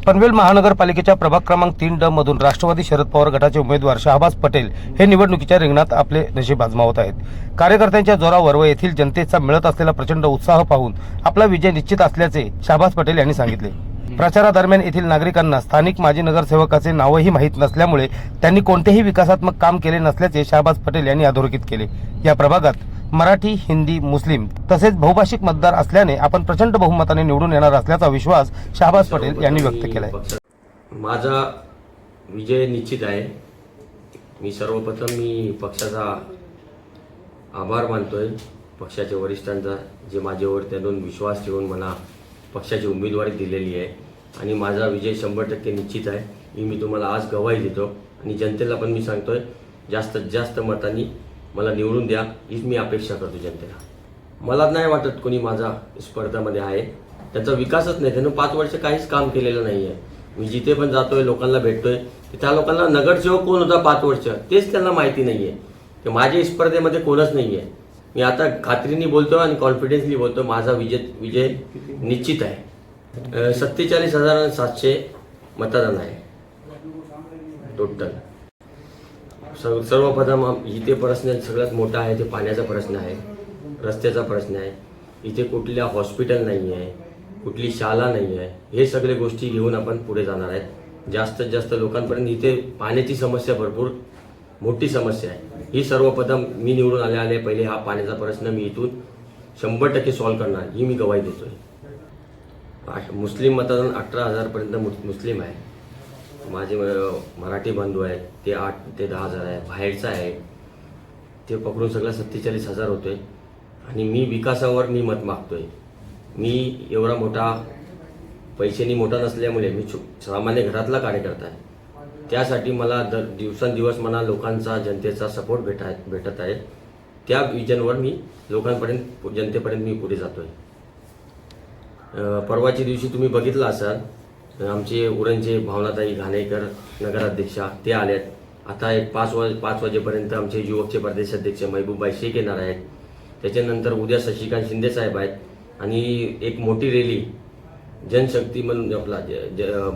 पनवेल महानगरपालिकेच्या प्रभाग क्रमांक 3 ड मधून राष्ट्रवादी शरद पवार गटाचे उमेदवार शहाबाज पटेल हे निवडणुकीच्या रिंगणात आपले नशीब आजमावत आहेत। कार्यकर्त्यांच्या जोरावर व येथील जनतेचा मिळत असलेला प्रचंड उत्साह पाहून आपला विजय निश्चित असल्याचे शहाबाज पटेल यांनी सांगितले। प्रचारादरम्यान येथील नागरिकांना स्थानिक माजी नगरसेवकाचे नावही माहीत नसल्यामुळे त्यांनी कोणतेही विकासात्मक काम केले नसल्याचे शहाबाज पटेल यांनी अधोरेखित केले। या प्रभागात मराठी, हिंदी, मुस्लिम तसेच बहुभाषिक मतदार असल्याने आपण प्रचंड बहुमताने निवडून येणार असल्याचा विश्वास शहाबाज पटेल यांनी व्यक्त केला आहे। माझा विजय निश्चित आहे। मी सर्वप्रथम पक्षाचा आभार मानतोय, पक्षाच्या वरिष्ठांचा जे माझ्यावर त्यांनी विश्वास ठेवून मला पक्षाची उमेदवारी दिलेली आहे आणि माझा विजय 100% निश्चित आहे। मी तुम्हाला आज गवाही देतो आणि जनतेला पण मी सांगतोय जास्तीत जास्त मतांनी मला निवडून द्या हीच मी अपेक्षा करतो जनतेला। मला नाही वाटत कोणी माझा स्पर्धामध्ये आहे, त्याचा विकासच नाही, त्यानं 5 वर्ष काहीच काम केलेलं नाही आहे। मी जिथे पण जातोय लोकांना भेटतोय त्या लोकांना नगरसेवक कोण होता 5 वर्ष तेच त्यांना माहिती नाही आहे की माझ्या स्पर्धेमध्ये कोणच नाही आहे। मी आता खात्रीने बोलतो आणि कॉन्फिडन्सली बोलतो, माझा विजय निश्चित आहे। 47,700 मतदान आहे टोटल। सर्वप्रथम इथे प्रश्न सगळ्यात मोठा आहे ते पाण्याचा प्रश्न आहे, रस्त्याचा प्रश्न आहे। इथे कुठल्या हॉस्पिटल नाही आहे, कुठली शाळा नाही आहे। हे सगळे गोष्टी घेऊन आपण पुढे जाणार आहेत। जास्तीत जास्त लोकांपर्यंत इथे पाण्याची समस्या भरपूर मोठी समस्या आहे। ही सर्वप्रथम मी निवडून आले पहिले हा पाण्याचा प्रश्न मी इथून 100% सॉल्व्ह करणार ही मी गवाही देतोय। मुस्लिम मतदान 18,000 पर्यंत मुस्लिम आहे। माझे मराठी बंधू आहेत ते 8 ते 10,000 आहे। बाहेरचा आहे ते पकडून सगळं 47,000 होतोय आणि मी विकासावर मी मत मागतोय। मी एवढा मोठा पैशांनी मोठा नसल्यामुळे मी सामान्य घरातला कार्यकर्ता आहे, त्यासाठी मला दिवसेंदिवस मला लोकांचा जनतेचा सपोर्ट भेटत आहे। त्या विजनवर मी लोकांपर्यंत जनतेपर्यंत मी पुढे जातोय। परवाच्या दिवशी तुम्ही बघितलं असाल आमचे उरणचे भावनाताई घाणेकर नगराध्यक्षा ते आलेत। आता एक 5 वाजेपर्यंत आमचे युवकचे प्रदेशाध्यक्ष महबूबाई शेख येणार आहेत। त्याच्यानंतर उद्या शशिकांत शिंदे साहेब आहेत आणि एक मोठी रॅली जनशक्ती म्हणून आपला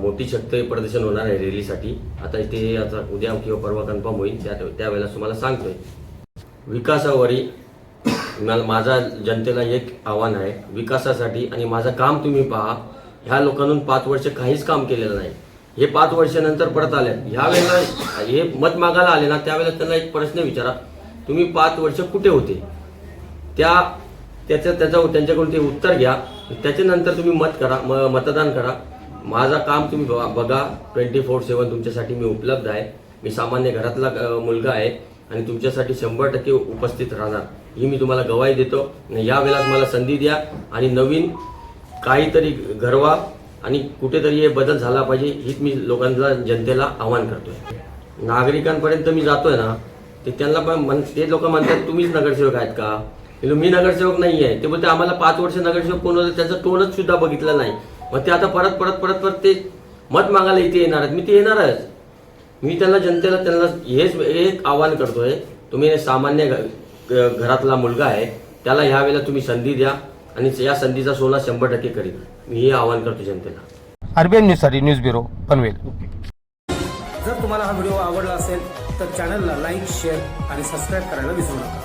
मोठी शक्ती प्रदर्शन होणार आहे रॅलीसाठी। आता इथे आता उद्या किंवा परवा कन्फर्म होईल, त्यावेळेला तुम्हाला सांगतोय। विकासावरी माझा जनतेला एक आव्हान आहे विकासासाठी आणि माझं काम तुम्ही पहा। ह्या लोकांनी 5 वर्ष काहीच काम केलेलं नाही, हे 5 वर्षानंतर परत आले। ह्या वेळेला हे मत मागायला आले ना त्यावेळेला त्यांना एक प्रश्न विचारा, तुम्ही 5 वर्ष कुठे होते? त्यांच्याकडून ते उत्तर घ्या, त्याच्यानंतर तुम्ही मतदान करा। माझा काम तुम्ही बघा, 24/7 तुमच्यासाठी मी उपलब्ध आहे। मी सामान्य घरातला मुलगा आहे आणि तुमच्यासाठी 100% उपस्थित राहणार ही मी तुम्हाला गवाही देतो। या वेळेला मला संधी द्या आणि नवीन काहीतरी घडवा आणि कुठेतरी हे बदल झाला पाहिजे हीच मी लोकांना जनतेला आवाहन करतोय। नागरिकांपर्यंत मी जातोय ना ते त्यांना पण ते लोक म्हणतात तुम्हीच नगरसेवक आहेत का? मी नगरसेवक नाही आहे। ते बोलते आम्हाला 5 वर्ष नगरसेवक कोण होते त्याचं तोंडच सुद्धा बघितलं नाही। मग ते आता परत ते मत मागायला इथे येणार आहेत। मी ते येणारच। मी जनतेला हेच एक आवाहन करतोय, तुम्ही सामान्य घरातला मुलगा आहे त्याला ह्या वेळेला तुम्ही संधी द्या आणि या संधीचा सोना 100% करीन मी हे आवाहन करतो जनतेला। आरबीएन न्यूजसाठी न्यूज ब्युरो पनवेल। जर तुम्हाला हा व्हिडिओ आवडला असेल तर चॅनलला लाईक, शेअर आणि सबस्क्राईब करायला विसरू नका।